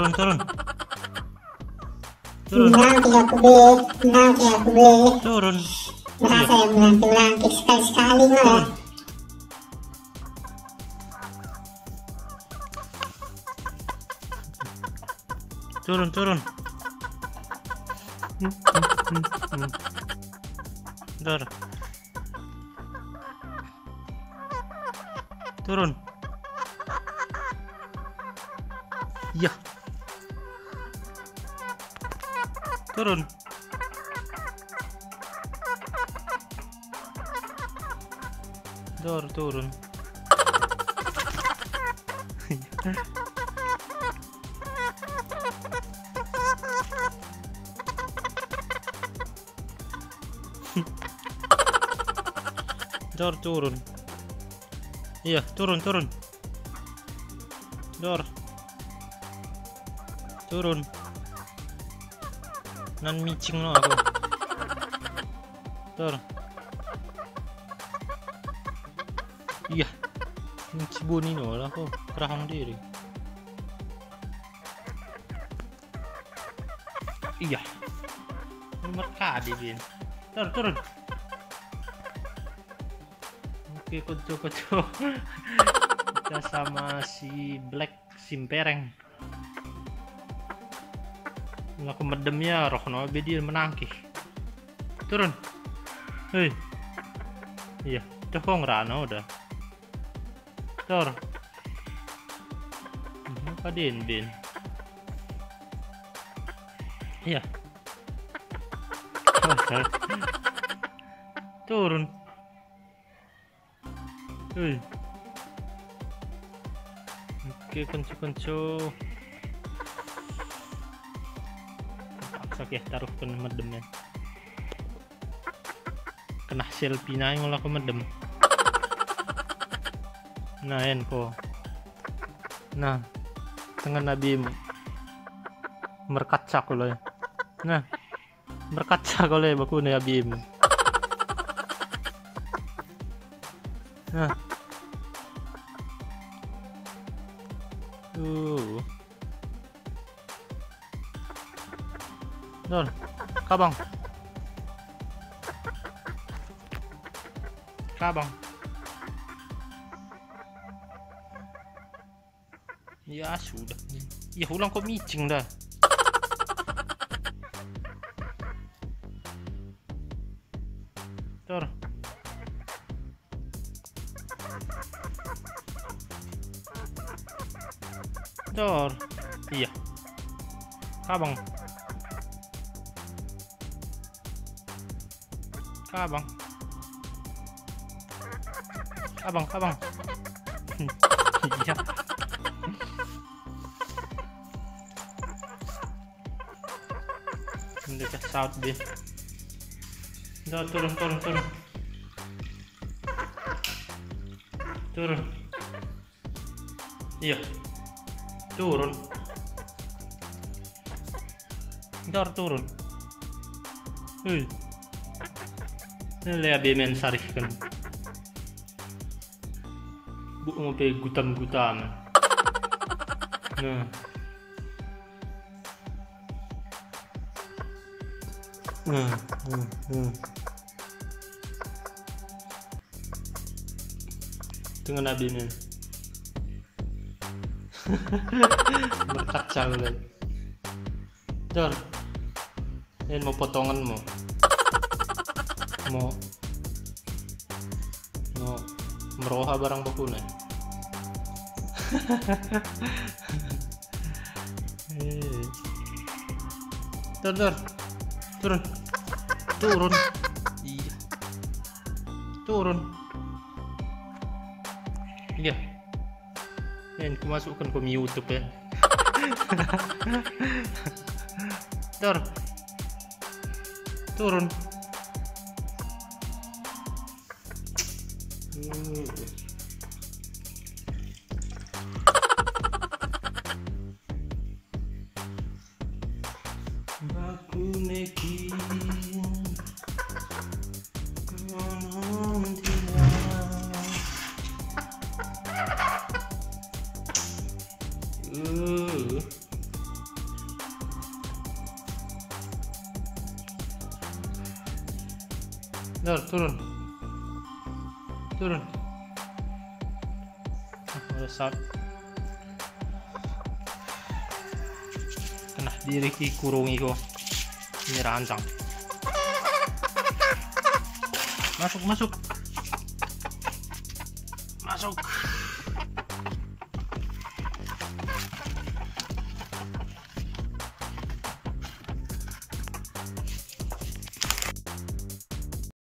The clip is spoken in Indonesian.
turun. Menang 3 B, menang 3 B. Turun. Berasa ya menanti sekali-sekali malah. Turun. Dor. Turun. Ya. Turun. Dor, turun. Dor, turun. Iya, turun. Dor. Turun. Nan micing lo aku. Dor. Iya. Ini cibuni no lah aku. Kerahang diri. Iya. Nomor kadi bin. Dor, turun. Oke, koco. Kita sama si Black Simpereng. Aku medemnya roh no dia menangki. Turun. Hei. Iya, cokong rana udah. Tor. Apa din. Iya. Turun. Hei. Oke, kenco. Paksa ya taruh ke medemnya. Kena selpina yang ngolah ke medem. Nah, enko. Nah, tengah nabi merkaca kalau ya. Nah, merkaca kalau ya baku nabi. Nah. Dor, kabang. Ya sudah. Ya ulang kok micing dah. Dor. Dor. Iya. Kabang. Iya. Dekat South Bay. Udah, turun. Iya. Turun. Turun. Hei. Lihat dia main sarihkan. Bu mau pe gutam. Nah. Tengah nabi nih. Berkaca lagi. Dor. Ini mau potonganmu. Mau meroha barang baku nih. Dor. Turun. Iya. Turun. Iya. Ini aku masukkan ke YouTube ya. Dor. Turun. Baku neki. Dor, turun. Turun. Udah saat. Kena diri ki kurungi ko. Ini rancang. Masuk, masuk. Masuk.